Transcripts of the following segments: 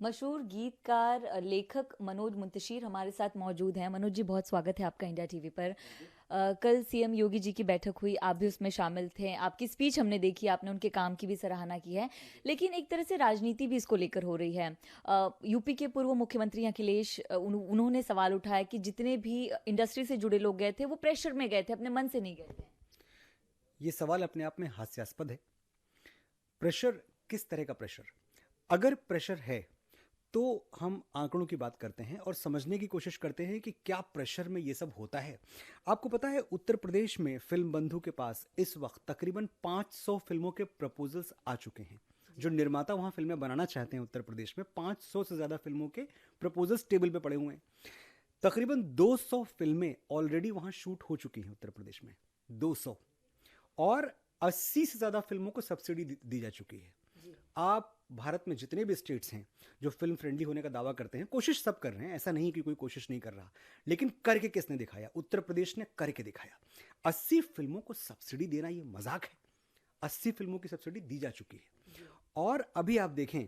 मशहूर गीतकार लेखक मनोज मुंतशिर हमारे साथ मौजूद हैं। मनोज जी, बहुत स्वागत है आपका इंडिया टीवी पर। कल सीएम योगी जी की बैठक हुई, आप भी उसमें शामिल थे। आपकी स्पीच हमने देखी, आपने उनके काम की भी सराहना की है, लेकिन एक तरह से राजनीति भी इसको लेकर हो रही है। यूपी के पूर्व मुख्यमंत्री अखिलेश उन्होंने सवाल उठाया कि जितने भी इंडस्ट्री से जुड़े लोग गए थे वो प्रेशर में गए थे, अपने मन से नहीं गए थे। ये सवाल अपने आप में हास्यास्पद है। प्रेशर, किस तरह का प्रेशर? अगर प्रेशर है तो हम आंकड़ों की बात करते हैं और समझने की कोशिश करते हैं कि क्या प्रेशर में ये सब होता है। आपको पता है, उत्तर प्रदेश में फिल्म बंधु के पास इस वक्त तकरीबन 500 फिल्मों के प्रपोजल्स आ चुके हैं। जो निर्माता वहां फिल्में बनाना चाहते हैं उत्तर प्रदेश में, 500 से ज्यादा फिल्मों के प्रपोजल्स टेबल पे पड़े हुए हैं। तकरीबन 200 फिल्में ऑलरेडी वहां शूट हो चुकी हैं उत्तर प्रदेश में, 200। और 80 से ज्यादा फिल्मों को सब्सिडी दी जा चुकी है। आप भारत में जितने भी स्टेट्स हैं जो फिल्म फ्रेंडली होने का दावा करते हैं, कोशिश सब कर रहे हैं, ऐसा नहीं कि कोई कोशिश नहीं कर रहा, लेकिन करके किसने दिखाया? उत्तर प्रदेश ने करके दिखाया। 80 फिल्मों को सब्सिडी देना ये मजाक है। 80 फिल्मों की सब्सिडी दी जा चुकी है। और अभी आप देखें,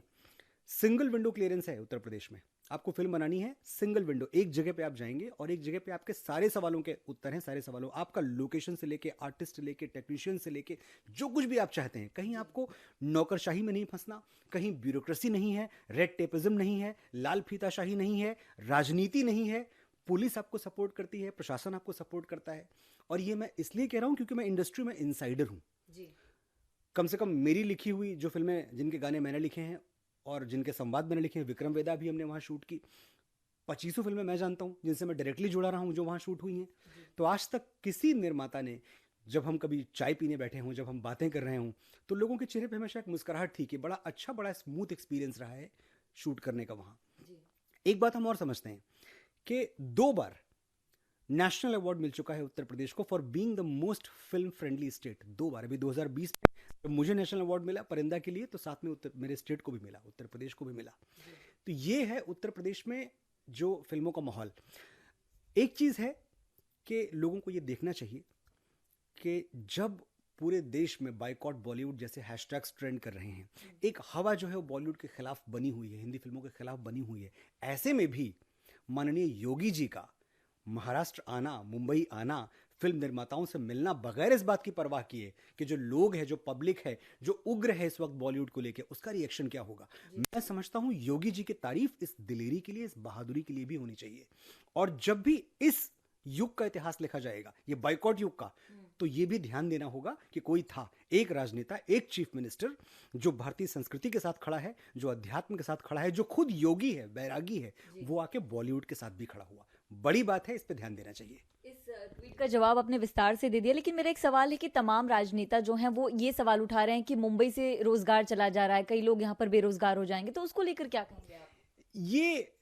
सिंगल विंडो क्लियरेंस है उत्तर प्रदेश में। आपको फिल्म बनानी है, सिंगल विंडो, एक जगह पे आप जाएंगे और एक जगह पे आपके सारे सवालों के उत्तर हैं। सारे सवालों, आपका लोकेशन से लेके, आर्टिस्ट से लेके, टेक्नीशियन से लेके, जो कुछ भी आप चाहते हैं। कहीं आपको नौकरशाही में नहीं फंसना, कहीं ब्यूरोक्रेसी नहीं है, रेड टेपिज्म नहीं है, लाल फीताशाही नहीं है, राजनीति नहीं है। पुलिस आपको सपोर्ट करती है, प्रशासन आपको सपोर्ट करता है। और ये मैं इसलिए कह रहा हूं क्योंकि मैं इंडस्ट्री में इनसाइडर हूं। कम से कम मेरी लिखी हुई जो फिल्में, जिनके गाने मैंने लिखे हैं और जिनके संवाद मैंने लिखे हैं, विक्रम वेदा भी हमने वहाँ शूट की। 25 फिल्में मैं जानता हूँ जिनसे मैं डायरेक्टली जुड़ा रहा हूँ, जो वहाँ शूट हुई हैं। तो आज तक किसी निर्माता ने, जब हम कभी चाय पीने बैठे हों, जब हम बातें कर रहे हों, तो लोगों के चेहरे पे हमेशा एक मुस्कुराहट थी कि बड़ा अच्छा, बड़ा स्मूथ एक्सपीरियंस रहा है शूट करने का वहाँ। एक बात हम और समझते हैं कि 2 बार नेशनल अवार्ड मिल चुका है उत्तर प्रदेश को for being the most film friendly state. 2 बार। अभी 2020 में जब मुझे नेशनल अवार्ड मिला परिंदा के लिए, तो साथ में मेरे स्टेट को भी मिला, उत्तर प्रदेश को भी मिला। तो ये है उत्तर प्रदेश में जो फिल्मों का माहौल। एक चीज है कि लोगों को ये देखना चाहिए कि जब पूरे देश में बाइकॉट बॉलीवुड जैसे हैशटैग्स ट्रेंड कर रहे हैं, एक हवा जो है वो बॉलीवुड के खिलाफ बनी हुई है, हिंदी फिल्मों के खिलाफ बनी हुई है। ऐसे में भी माननीय योगी जी का महाराष्ट्र आना, मुंबई आना, फिल्म निर्माताओं से मिलना, बगैर इस बात की परवाह किए कि जो लोग हैं, जो पब्लिक है, जो उग्र है इस वक्त बॉलीवुड को लेकर, उसका रिएक्शन क्या होगा। मैं समझता हूं योगी जी की तारीफ इस दिलेरी के लिए, इस बहादुरी के लिए भी होनी चाहिए। और जब भी इस युग का इतिहास लिखा जाएगा, ये बाइकॉट युग का, तो ये भी ध्यान देना होगा कि कोई था, एक राजनेता, एक चीफ मिनिस्टर जो भारतीय संस्कृति के साथ खड़ा है, जो अध्यात्म के साथ खड़ा है, जो खुद योगी है, बैरागी है, वो आके बॉलीवुड के साथ भी खड़ा हुआ। बड़ी बात है, इस पे ध्यान देना चाहिए। इस ट्वीट का जवाब आपने विस्तार से दे दिया, लेकिन मेरा एक सवाल है कि तमाम राजनेता जो हैं वो ये सवाल उठा रहे हैं कि मुंबई से रोजगार चला जा रहा है, कई लोग यहाँ पर बेरोजगार हो जाएंगे, तो उसको लेकर क्या कहेंगे आप? ये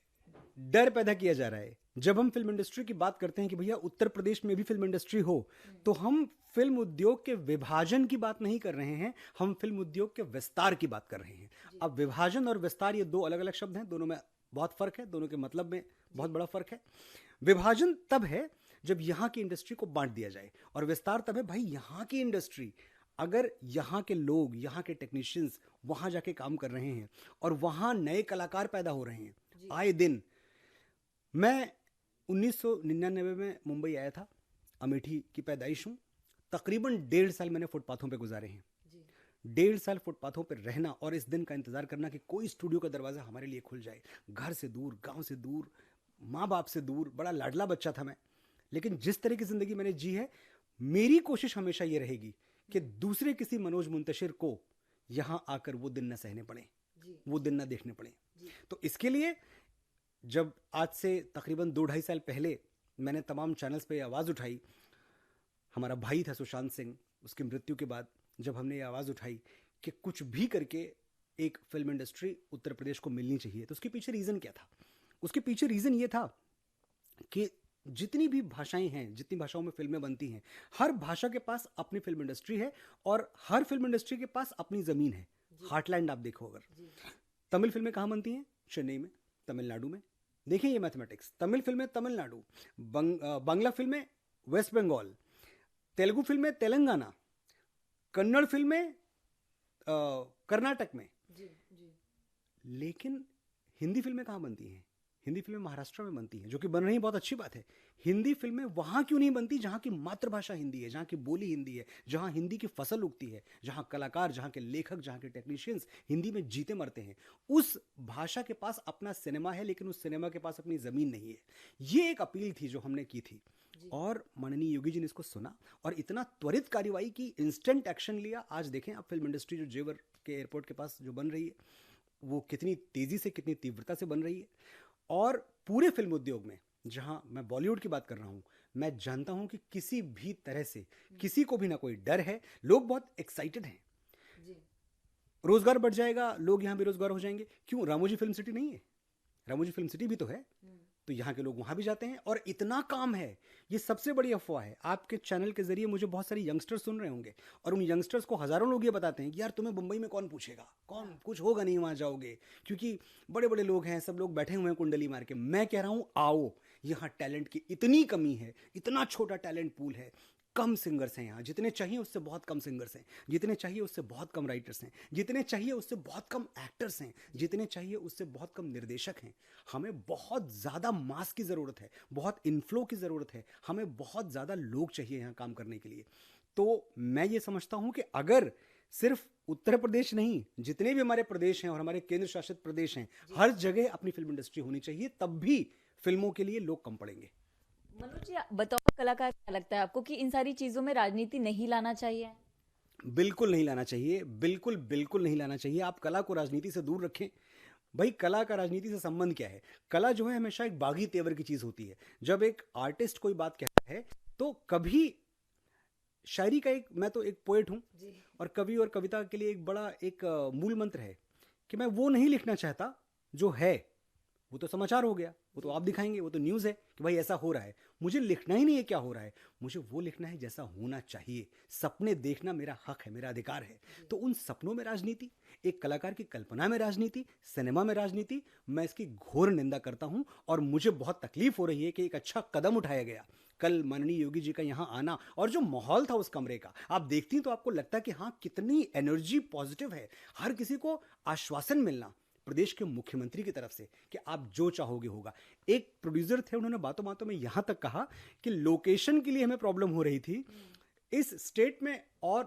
डर पैदा किया जा रहा है। जब हम फिल्म इंडस्ट्री की बात करते हैं कि भैया उत्तर प्रदेश में भी फिल्म इंडस्ट्री हो, तो हम फिल्म उद्योग के विभाजन की बात नहीं कर रहे हैं, हम फिल्म उद्योग के विस्तार की बात कर रहे हैं। अब विभाजन और विस्तार ये 2 अलग अलग शब्द हैं, दोनों में बहुत फर्क है, दोनों के मतलब में बहुत बड़ा फर्क है। विभाजन तब है जब यहां की इंडस्ट्री को बांट दिया जाए, और विस्तार तब है भाई यहां की इंडस्ट्री, अगर यहाँ के लोग, यहाँ के टेक्नीशियंस वहां जाके काम कर रहे हैं और वहां नए कलाकार पैदा हो रहे हैं आए दिन। मैं 1999 में मुंबई आया था, अमेठी की पैदाइश हूं। तकरीबन 1.5 साल मैंने फुटपाथों पे गुजारे हैं। 1.5 साल फुटपाथों पर रहना और इस दिन का इंतजार करना कि कोई स्टूडियो का दरवाजा हमारे लिए खुल जाए। घर से दूर, गांव से दूर, माँ बाप से दूर, बड़ा लाडला बच्चा था मैं। लेकिन जिस तरह की जिंदगी मैंने जी है, मेरी कोशिश हमेशा ये रहेगी कि दूसरे किसी मनोज मुंतशिर को यहां आकर वो दिन न सहने पड़े, वो दिन न देखने पड़े। तो इसके लिए जब आज से तकरीबन 2-2.5 साल पहले मैंने तमाम चैनल्स पे आवाज़ उठाई, हमारा भाई था सुशांत सिंह, उसकी मृत्यु के बाद जब हमने ये आवाज़ उठाई कि कुछ भी करके एक फिल्म इंडस्ट्री उत्तर प्रदेश को मिलनी चाहिए, तो उसके पीछे रीज़न क्या था? उसके पीछे रीज़न ये था कि जितनी भी भाषाएं हैं, जितनी भाषाओं में फिल्में बनती हैं, हर भाषा के पास अपनी फिल्म इंडस्ट्री है और हर फिल्म इंडस्ट्री के पास अपनी ज़मीन है। हार्टलैंड आप देखो, अगर तमिल फिल्में कहाँ बनती हैं? चेन्नई में, तमिलनाडु में। देखें ये मैथमेटिक्स, तमिल फिल्में तमिलनाडु, बांग्ला फिल्में वेस्ट बंगाल, तेलुगु फिल्में तेलंगाना, कन्नड़ फिल्में कर्नाटक में। लेकिन हिंदी फिल्में कहाँ बनती हैं? हिंदी फिल्में महाराष्ट्र में बनती हैं, जो कि बन रही बहुत अच्छी बात है। हिंदी फिल्में वहाँ क्यों नहीं बनती जहाँ की मातृभाषा हिंदी है, जहाँ की बोली हिंदी है, जहाँ हिंदी की फसल उगती है, जहाँ कलाकार, जहाँ के लेखक, जहाँ के टेक्नीशियंस हिंदी में जीते मरते हैं। उस भाषा के पास अपना सिनेमा है, लेकिन उस सिनेमा के पास अपनी ज़मीन नहीं है। ये एक अपील थी जो हमने की थी, और माननीय योगी जी ने इसको सुना और इतना त्वरित कार्रवाई की, इंस्टेंट एक्शन लिया। आज देखें आप फिल्म इंडस्ट्री जो जेवर के एयरपोर्ट के पास जो बन रही है, वो कितनी तेज़ी से, कितनी तीव्रता से बन रही है। और पूरे फिल्म उद्योग में, जहां मैं बॉलीवुड की बात कर रहा हूं, मैं जानता हूं कि किसी भी तरह से किसी को भी ना कोई डर है। लोग बहुत एक्साइटेड हैं, रोजगार बढ़ जाएगा, लोग यहां बेरोजगार हो जाएंगे। क्यों? रामोजी फिल्म सिटी नहीं है? रामोजी फिल्म सिटी भी तो है, तो यहाँ के लोग वहाँ भी जाते हैं और इतना काम है। ये सबसे बड़ी अफवाह है। आपके चैनल के जरिए मुझे बहुत सारे यंगस्टर्स सुन रहे होंगे, और उन यंगस्टर्स को हज़ारों लोग ये बताते हैं कि यार तुम्हें मुंबई में कौन पूछेगा, कौन, कुछ होगा नहीं वहाँ जाओगे, क्योंकि बड़े बड़े लोग हैं, सब लोग बैठे हुए हैं कुंडली मार के। मैं कह रहा हूँ आओ, यहाँ टैलेंट की इतनी कमी है, इतना छोटा टैलेंट पूल है, कम सिंगर्स हैं यहाँ, जितने चाहिए उससे बहुत कम सिंगर्स हैं, जितने चाहिए उससे बहुत कम राइटर्स हैं, जितने चाहिए उससे बहुत कम एक्टर्स हैं, जितने चाहिए उससे बहुत कम निर्देशक हैं। हमें बहुत ज़्यादा मास की ज़रूरत है, बहुत इन्फ्लो की ज़रूरत है, हमें बहुत ज़्यादा लोग चाहिए यहाँ काम करने के लिए। तो मैं ये समझता हूँ कि अगर सिर्फ उत्तर प्रदेश नहीं, जितने भी हमारे प्रदेश हैं और हमारे केंद्र शासित प्रदेश हैं, हर जगह अपनी फिल्म इंडस्ट्री होनी चाहिए, तब भी फिल्मों के लिए लोग कम पड़ेंगे। मनोज जी, बतौर कलाकार क्या लगता है आपको कि इन सारी चीजों में राजनीति नहीं लाना चाहिए? बिल्कुल नहीं लाना चाहिए, बिल्कुल बिल्कुल नहीं लाना चाहिए। आप कला को राजनीति से दूर रखें। भाई, कला का राजनीति से संबंध क्या है? कला जो है हमेशा एक बागी तेवर की चीज होती है। जब एक आर्टिस्ट कोई बात कहता है, तो कभी शायरी का एक, मैं तो एक पोएट हूं, और कवि और कविता के लिए एक बड़ा एक मूल मंत्र है कि मैं वो नहीं लिखना चाहता जो है। वो तो समाचार हो गया, वो तो आप दिखाएंगे, वो तो न्यूज़ है कि भाई ऐसा हो रहा है। मुझे लिखना ही नहीं है क्या हो रहा है, मुझे वो लिखना है जैसा होना चाहिए। सपने देखना मेरा हक है, मेरा अधिकार है। तो उन सपनों में राजनीति, एक कलाकार की कल्पना में राजनीति, सिनेमा में राजनीति, मैं इसकी घोर निंदा करता हूं। और मुझे बहुत तकलीफ हो रही है कि एक अच्छा कदम उठाया गया, कल माननीय योगी जी का यहाँ आना, और जो माहौल था उस कमरे का, आप देखती तो आपको लगता है कि हाँ, कितनी एनर्जी पॉजिटिव है। हर किसी को आश्वासन मिलना प्रदेश के मुख्यमंत्री की तरफ से कि आप जो चाहोगे होगा। एक प्रोड्यूसर थे, उन्होंने बातों बातों में यहां तक कहा कि लोकेशन के लिए हमें प्रॉब्लम हो रही थी इस स्टेट में, और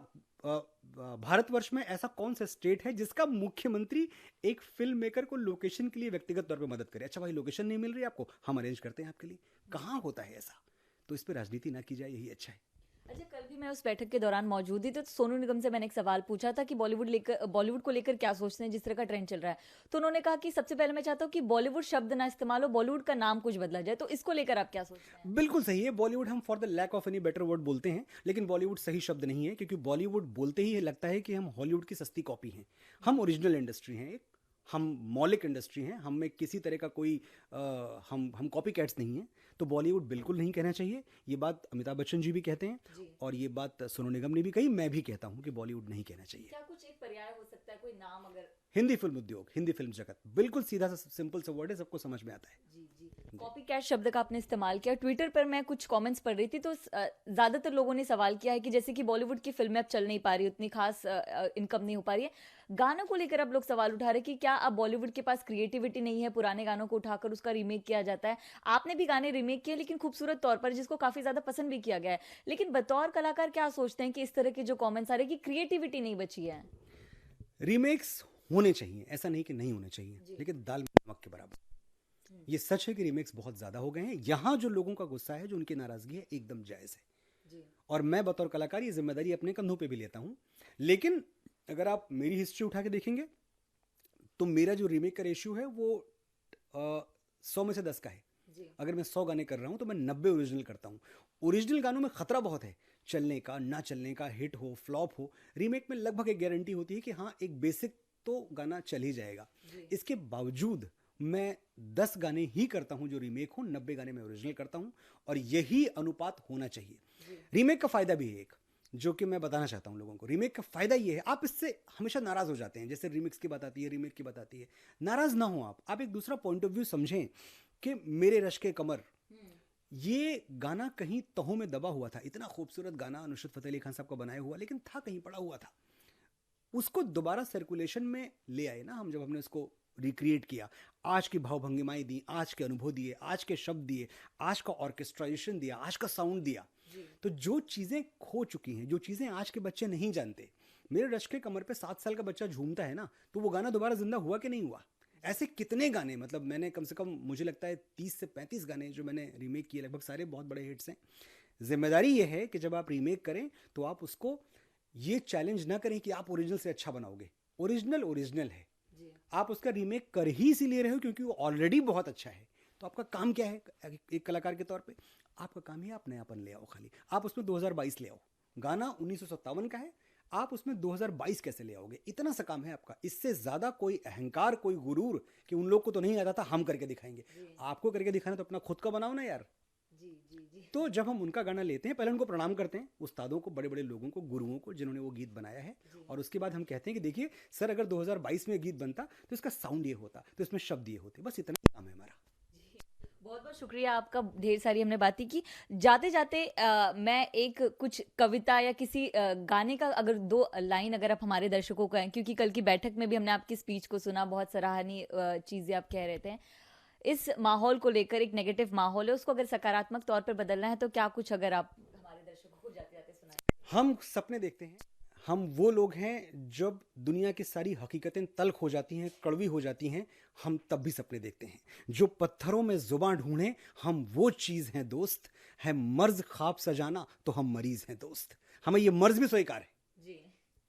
भारतवर्ष में ऐसा कौन सा स्टेट है जिसका मुख्यमंत्री एक फिल्म मेकर को लोकेशन के लिए व्यक्तिगत तौर पर मदद करे? अच्छा भाई, लोकेशन नहीं मिल रही आपको, हम अरेंज करते हैं आपके लिए। कहाँ होता है ऐसा? तो इस पर राजनीति ना की जाए, यही अच्छा है। अच्छा, कल भी मैं उस बैठक के दौरान मौजूद थी, तो सोनू निगम से मैंने एक सवाल पूछा था कि बॉलीवुड को लेकर क्या सोचते हैं, जिस तरह का ट्रेंड चल रहा है। तो उन्होंने कहा कि सबसे पहले मैं चाहता हूँ कि बॉलीवुड शब्द ना इस्तेमाल हो, बॉलीवुड का नाम कुछ बदला जाए। तो इसको लेकर आप क्या सोचते हैं? बिल्कुल सही है। बॉलीवुड हम for the lack of any better word बोलते हैं, लेकिन बॉलीवुड सही शब्द नहीं है, क्योंकि बॉलीवुड बोलते ही लगता है कि हम हॉलीवुड की सस्ती कॉपी हैं। हम ओरिजिनल इंडस्ट्री हैं, हम मौलिक इंडस्ट्री हैं, हम में किसी तरह का कोई हम कॉपी कैट्स नहीं हैं। तो बॉलीवुड बिल्कुल नहीं कहना चाहिए। ये बात अमिताभ बच्चन जी भी कहते हैं, और ये बात सोनू निगम ने भी कही, मैं भी कहता हूँ कि बॉलीवुड नहीं कहना चाहिए। क्या कुछ एक पर्याय हो सकता है, कोई नाम अगर? हिंदी फिल्म उद्योग, हिंदी फिल्म जगत, बिल्कुल सीधा सा सिंपल सा वर्ड है, सबको समझ में आता है। जी। कॉपी कैट शब्द का आपने इस्तेमाल किया। ट्विटर पर मैं कुछ कमेंट्स पढ़ रही थी, तो ज्यादातर लोगों ने सवाल किया है कि जैसे कि बॉलीवुड की फिल्में अब चल नहीं पा रही, उतनी खास इनकम नहीं हो पा रही है, गानों को लेकर अब लोग सवाल उठा रहे हैं कि क्या अब बॉलीवुड के पास क्रिएटिविटी नहीं है, पुराने गानों को उठाकर उसका रीमेक किया जाता है। आपने भी गाने रीमेक किए, लेकिन खूबसूरत तौर पर, जिसको काफी ज्यादा पसंद भी किया गया है। लेकिन बतौर कलाकार क्या सोचते हैं कि इस तरह के जो कमेंट्स आ रहे हैं कि क्रिएटिविटी नहीं बची है? रीमेक्स होने चाहिए, ऐसा नहीं कि नहीं होने चाहिए, लेकिन दाल में नमक के बराबर। ये सच है कि रीमेक्स बहुत ज्यादा हो गए हैं। यहाँ जो लोगों का गुस्सा है, जो उनकी नाराजगी है, एकदम जायज है। और मैं बतौर कलाकार ये जिम्मेदारी अपने कंधों पे भी लेता हूँ। लेकिन अगर आप मेरी हिस्ट्री उठा के देखेंगे, तो मेरा जो रीमेक का रेशियो है वो 100 में से 10 का है। अगर मैं 100 गाने कर रहा हूँ तो मैं 90 ओरिजिनल करता हूँ। ओरिजिनल गानों में खतरा बहुत है, चलने का, ना चलने का, हिट हो, फ्लॉप हो। रीमेक में लगभग एक गारंटी होती है कि हाँ, एक बेसिक तो गाना चल ही जाएगा। इसके बावजूद मैं 10 गाने ही करता हूं जो रीमेक हो, 90 गाने मैं ओरिजिनल करता हूं, और यही अनुपात होना चाहिए। रीमेक का फायदा भी है एक, जो कि मैं बताना चाहता हूं लोगों को। रीमेक का फायदा ये है, आप इससे हमेशा नाराज हो जाते हैं, जैसे रीमिक्स की बात आती है, रीमेक की बात आती है। नाराज ना हो आप एक दूसरा पॉइंट ऑफ व्यू समझें कि मेरे रश के कमर, ये गाना कहीं तहों में दबा हुआ था। इतना खूबसूरत गाना नुसरत फतेह अली खान साहब का बनाया हुआ, लेकिन था कहीं पड़ा हुआ था। उसको दोबारा सर्कुलेशन में ले आए ना हम, जब हमने उसको रिक्रिएट किया, आज की भावभंगिमाएं दी, आज के अनुभव दिए, आज के शब्द दिए, आज का ऑर्केस्ट्राइजेशन दिया, आज का साउंड दिया। तो जो चीज़ें खो चुकी हैं, जो चीज़ें आज के बच्चे नहीं जानते, मेरे रश के कमर पे 7 साल का बच्चा झूमता है ना, तो वो गाना दोबारा जिंदा हुआ कि नहीं हुआ? ऐसे कितने गाने, मतलब मैंने कम से कम मुझे लगता है 30 से 35 गाने जो मैंने रीमेक किए, लगभग सारे बहुत बड़े हिट्स हैं। जिम्मेदारी ये है कि जब आप रीमेक करें तो आप उसको ये चैलेंज ना करें कि आप ओरिजिनल से अच्छा बनाओगे। ओरिजिनल ओरिजिनल है, आप उसका रीमेक कर ही इसीलिए रहे हो क्योंकि वो ऑलरेडी बहुत अच्छा है। तो आपका काम क्या है एक कलाकार के तौर पे? आपका काम ही आप नयापन ले आओ, खाली आप उसमें 2022 ले आओ। गाना 1957 का है, आप उसमें 2022 कैसे ले आओगे, इतना सा काम है आपका। इससे ज्यादा कोई अहंकार, कोई गुरूर कि उन लोग को तो नहीं आता था, हम करके दिखाएंगे। आपको करके दिखाना तो अपना खुद का बनाओ ना यार। तो जब हम उनका गाना लेते हैं, पहले उनको प्रणाम करते हैं, उस्तादों को, बड़े बड़े लोगों को, गुरुओं को, जिन्होंने वो गीत बनाया है। और उसके बाद हम कहते हैं कि देखिए सर, अगर 2022 में गीत बनता तो इसका साउंड ये होता, तो इसमें शब्द ये होते। बस इतना ही काम है हमारा। बहुत बहुत शुक्रिया आपका, ढेर सारी हमने बातें की। जाते जाते मैं एक कुछ कविता या किसी गाने का अगर 2 लाइन अगर आप हमारे दर्शकों को हैं, क्योंकि कल की बैठक में भी हमने आपकी स्पीच को सुना, बहुत सराहनीय चीजें आप कह रहे थे। इस माहौल को लेकर, एक नेगेटिव माहौल है, उसको अगर सकारात्मक तौर पर बदलना है तो क्या कुछ अगर आप हमारे दर्शकों को जाते जाते सुनाएं। हम सपने देखते हैं, हम वो लोग हैं जब दुनिया की सारी हकीकतें तल्ख हो जाती हैं, कड़वी हो जाती हैं, हम तब भी सपने देखते हैं। जो पत्थरों में जुबान ढूंढे, हम वो चीज हैं दोस्त, है मर्ज ख्वाब सजाना तो हम मरीज हैं दोस्त। हमें ये मर्ज भी स्वीकार है जी।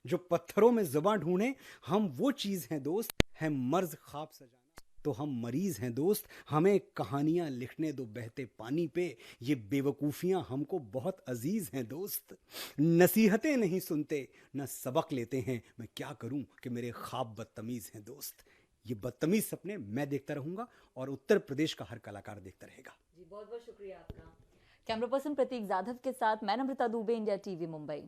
जो पत्थरों में जुबान ढूंढे, हम वो चीज हैं दोस्त, है मर्ज ख्वाब सजाना तो हम मरीज हैं दोस्त। हमें कहानियां लिखने दो बहते पानी पे, ये बेवकूफियां हमको बहुत अजीज हैं दोस्त। नसीहतें नहीं सुनते, न सबक लेते हैं, मैं क्या करूं कि मेरे ख्वाब बदतमीज हैं दोस्त। ये बदतमीज सपने मैं देखता रहूंगा और उत्तर प्रदेश का हर कलाकार देखता रहेगा जी। बहुत बहुत शुक्रिया आपका। कैमरा पर्सन प्रतीक जाधव के साथ मैं नम्रता दुबे, इंडिया टीवी मुंबई।